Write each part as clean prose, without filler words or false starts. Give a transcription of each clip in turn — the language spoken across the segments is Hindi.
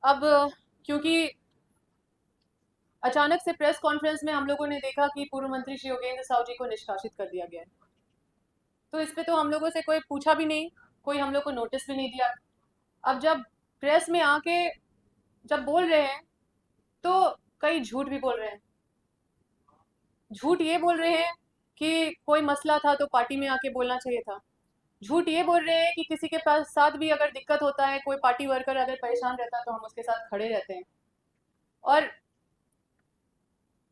अब क्योंकि अचानक से प्रेस कॉन्फ्रेंस में हम लोगों ने देखा कि पूर्व मंत्री श्री योगेंद्र साहु जी को निष्कासित कर दिया गया है। तो इस पे तो हम लोगों से कोई पूछा भी नहीं, कोई हम लोग को नोटिस भी नहीं दिया। अब जब प्रेस में आके जब बोल रहे हैं तो कई झूठ भी बोल रहे हैं। झूठ ये बोल रहे हैं कि कोई मसला था तो पार्टी में आके बोलना चाहिए था। झूठ ये बोल रहे हैं कि किसी के पास साथ भी अगर दिक्कत होता है, कोई पार्टी वर्कर अगर परेशान रहता है तो हम उसके साथ खड़े रहते हैं। और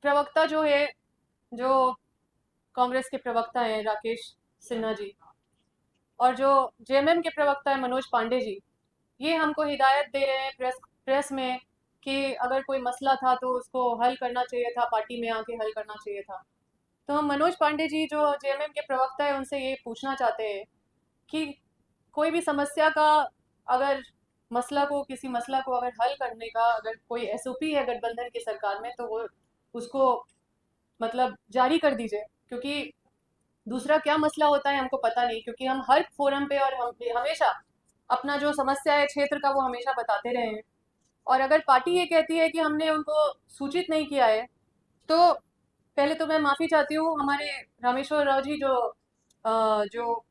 प्रवक्ता जो है, जो कांग्रेस के प्रवक्ता हैं राकेश सिन्हा जी, और जो जेएमएम के प्रवक्ता है मनोज पांडे जी, ये हमको हिदायत दे रहे हैं प्रेस में कि अगर कोई मसला था तो उसको हल करना चाहिए था, पार्टी में आके हल करना चाहिए था। तो हम मनोज पांडे जी जो जेएमएम के प्रवक्ता है उनसे ये पूछना चाहते हैं कि कोई भी समस्या का अगर किसी मसला को अगर हल करने का अगर कोई एसओपी है गठबंधन की सरकार में तो वो उसको मतलब जारी कर दीजिए, क्योंकि दूसरा क्या मसला होता है हमको पता नहीं, क्योंकि हम हर फोरम पे और हम हमेशा अपना जो समस्या है क्षेत्र का वो हमेशा बताते रहे हैं। और अगर पार्टी ये कहती है कि हमने उनको सूचित नहीं किया है तो पहले तो मैं माफ़ी चाहती हूँ हमारे रामेश्वर राव जी जो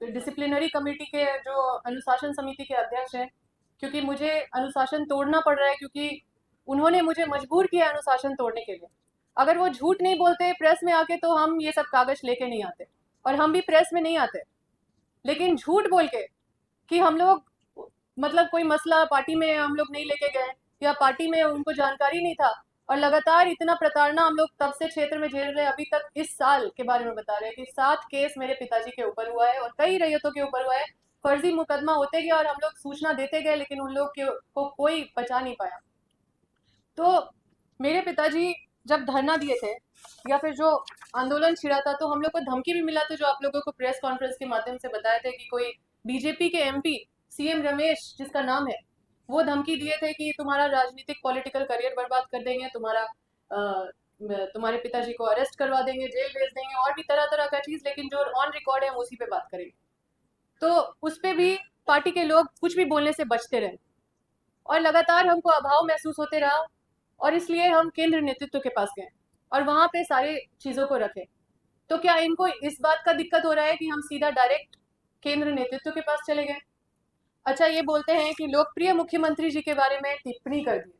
डिसिप्लिनरी कमेटी के जो अनुशासन समिति के अध्यक्ष हैं, क्योंकि मुझे अनुशासन तोड़ना पड़ रहा है, क्योंकि उन्होंने मुझे मजबूर किया अनुशासन तोड़ने के लिए। अगर वो झूठ नहीं बोलते प्रेस में आके तो हम ये सब कागज लेके नहीं आते, और हम भी प्रेस में नहीं आते। लेकिन झूठ बोल के कि हम लोग मतलब कोई मसला पार्टी में हम लोग नहीं लेके गए या पार्टी में उनको जानकारी नहीं था, और लगातार इतना प्रताड़ना हम लोग तब से क्षेत्र में झेल रहे हैं। अभी तक इस साल के बारे में बता रहे हैं कि 7 केस मेरे पिताजी के ऊपर हुआ है और कई रैयतों के ऊपर हुआ है। फर्जी मुकदमा होते गए और हम लोग सूचना देते गए, लेकिन उन लोग को कोई बचा नहीं पाया। तो मेरे पिताजी जब धरना दिए थे या फिर जो आंदोलन छिड़ा था तो हम लोग को धमकी भी मिला था, जो आप लोगों को प्रेस कॉन्फ्रेंस के माध्यम से बताया था कि कोई बीजेपी के एमपी सीएम रमेश जिसका नाम है, वो धमकी दिए थे कि तुम्हारा राजनीतिक पॉलिटिकल करियर बर्बाद कर देंगे, तुम्हारे पिताजी को अरेस्ट करवा देंगे, जेल भेज देंगे, और भी तरह तरह का चीज, लेकिन जो ऑन रिकॉर्ड है हम उसी पे बात करेंगे। तो उस पे भी पार्टी के लोग कुछ भी बोलने से बचते रहे और लगातार हमको अभाव महसूस होते रहा, और इसलिए हम केंद्र नेतृत्व के पास गए और वहां पे सारे चीजों को रखे। तो क्या इनको इस बात का दिक्कत हो रहा है कि हम सीधा डायरेक्ट केंद्र नेतृत्व के पास चले गए? अच्छा, ये बोलते हैं कि लोकप्रिय मुख्यमंत्री जी के बारे में टिप्पणी कर दी।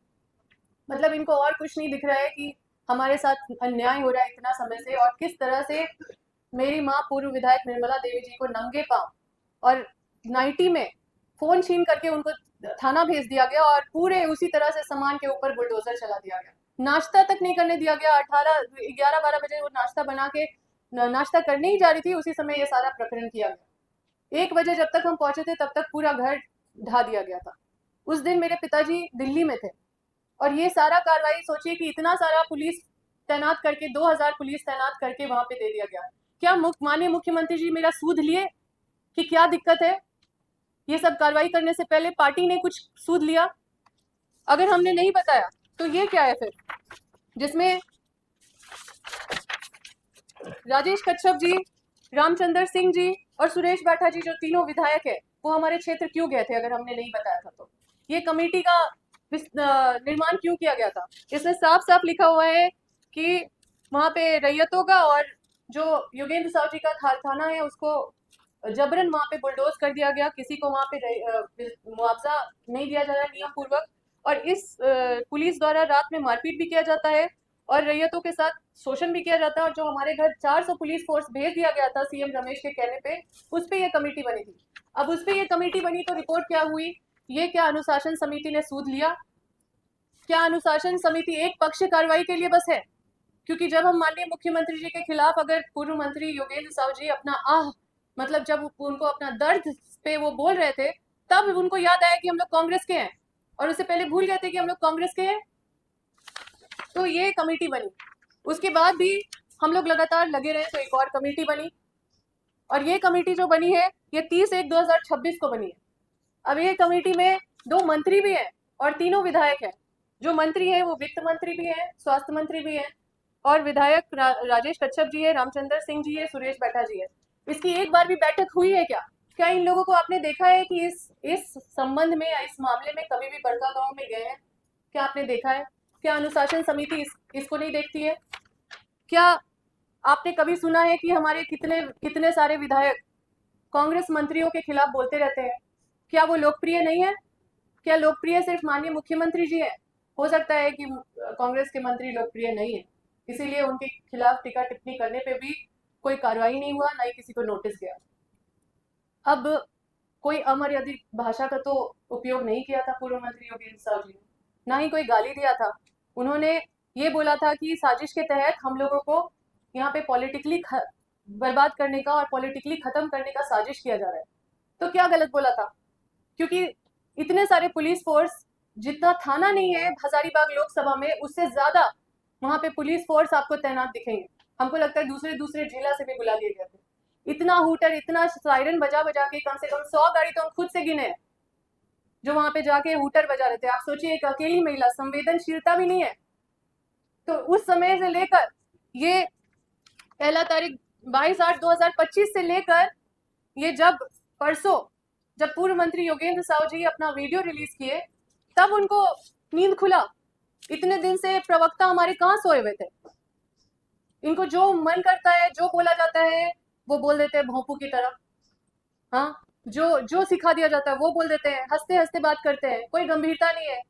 मतलब इनको और कुछ नहीं दिख रहा है कि हमारे साथ अन्याय हो रहा है इतना समय से, और किस तरह से मेरी माँ पूर्व विधायक निर्मला देवी जी को नंगे पांव और नाइटी में फोन छीन करके उनको थाना भेज दिया गया, और पूरे उसी तरह से सामान के ऊपर बुलडोजर चला दिया गया। नाश्ता तक नहीं करने दिया गया। 11-12 बजे वो नाश्ता बना के नाश्ता करने ही जा रही थी, उसी समय ये सारा प्रकरण किया गया। 1 बजे जब तक हम पहुंचे थे तब तक पूरा घर ढा दिया गया था। उस दिन मेरे पिताजी दिल्ली में थे, और ये सारा कार्रवाई सोचिए कि इतना सारा पुलिस तैनात करके 2000 पुलिस तैनात करके वहां पे दे दिया गया। क्या माननीय मुख्यमंत्री जी मेरा सूद लिए कि क्या दिक्कत है? ये सब कार्रवाई करने से पहले पार्टी ने कुछ सूद लिया? अगर हमने नहीं बताया तो ये क्या है फिर, जिसमें राजेश कच्छप जी, रामचंद्र सिंह जी और सुरेश बैठा जी जो तीनों विधायक है वो हमारे क्षेत्र क्यों गए थे अगर हमने नहीं बताया था? तो ये कमेटी का निर्माण क्यों किया गया था? इसमें साफ साफ लिखा हुआ है कि वहां पे रैयतों का और जो योगेंद्र साहु जी का कारखाना है उसको जबरन वहां पे बुलडोज कर दिया गया। किसी को वहां पे मुआवजा नहीं दिया जा रहा नियम पूर्वक, और इस पुलिस द्वारा रात में मारपीट भी किया जाता है और रैयतों के साथ शोषण भी किया जाता है। और जो हमारे घर 400 पुलिस फोर्स भेज दिया गया था सीएम रमेश के कहने पे, उस पे ये कमेटी बनी थी। अब उस पे ये कमेटी बनी तो रिपोर्ट क्या हुई? ये क्या अनुशासन समिति ने सूद लिया? क्या अनुशासन समिति एक पक्ष कार्रवाई के लिए बस है? क्योंकि जब हम माननीय मुख्यमंत्री जी के खिलाफ अगर पूर्व मंत्री योगेंद्र साहु जी अपना मतलब जब उनको अपना दर्द पे वो बोल रहे थे, तब उनको याद आया कि हम लोग कांग्रेस के हैं, और उससे पहले भूल गए थे कि हम लोग कांग्रेस के हैं। तो ये कमेटी बनी, उसके बाद भी हम लोग लगातार लगे रहे तो एक और कमेटी बनी, और ये कमेटी जो बनी है ये 30/1/2026 को बनी है। अब ये कमेटी में 2 मंत्री भी हैं और तीनों विधायक हैं। जो मंत्री हैं वो वित्त मंत्री भी हैं, स्वास्थ्य मंत्री भी हैं, और विधायक राजेश कच्छप जी है, रामचंद्र सिंह जी है, सुरेश बैठा जी है। इसकी एक बार भी बैठक हुई है क्या? क्या इन लोगों को आपने देखा है कि इस संबंध में या इस मामले में कभी भी बड़का गांव में गए हैं? क्या आपने देखा है? क्या अनुशासन समिति इसको नहीं देखती है? क्या आपने कभी सुना है कि हमारे कितने कितने सारे विधायक कांग्रेस मंत्रियों के खिलाफ बोलते रहते हैं? क्या वो लोकप्रिय नहीं है? क्या लोकप्रिय सिर्फ माननीय मुख्यमंत्री जी है? हो सकता है कि कांग्रेस के मंत्री लोकप्रिय नहीं है, इसीलिए उनके खिलाफ टीका टिप्पणी करने पे भी कोई कार्रवाई नहीं हुआ, ना ही किसी को नोटिस गया। अब कोई अमर्यादित भाषा का तो उपयोग नहीं किया था पूर्व मंत्री योगेंद्र साहु जी ने, ना ही कोई गाली दिया था। उन्होंने ये बोला था कि साजिश के तहत हम लोगों को यहाँ पे पॉलिटिकली बर्बाद करने का और पॉलिटिकली खत्म करने का साजिश किया जा रहा है। तो क्या गलत बोला था? क्योंकि इतने सारे पुलिस फोर्स, जितना थाना नहीं है हजारीबाग लोकसभा में, उससे ज्यादा वहां पे पुलिस फोर्स आपको तैनात दिखेंगे। हमको लगता है दूसरे दूसरे जिला से भी बुला लिए गए थे। इतना हूटर, इतना सायरन बजा बजा के कम से कम 100 गाड़ी तो हम खुद से गिने जो वहां पे जाके हूटर बजा रहे थे। आप सोचिए, एक अकेली महिला, संवेदनशीलता भी नहीं है। तो उस समय से लेकर ये पहला तारीख 22/8/2025 से लेकर ये जब परसों जब पूर्व मंत्री योगेंद्र साहु जी अपना वीडियो रिलीज किए, तब उनको नींद खुला। इतने दिन से प्रवक्ता हमारे कहाँ सोए हुए थे? इनको जो मन करता है, जो बोला जाता है वो बोल देते हैं भोंपू की तरह। हाँ, जो जो सिखा दिया जाता है वो बोल देते हैं, हंसते हंसते बात करते हैं, कोई गंभीरता नहीं है।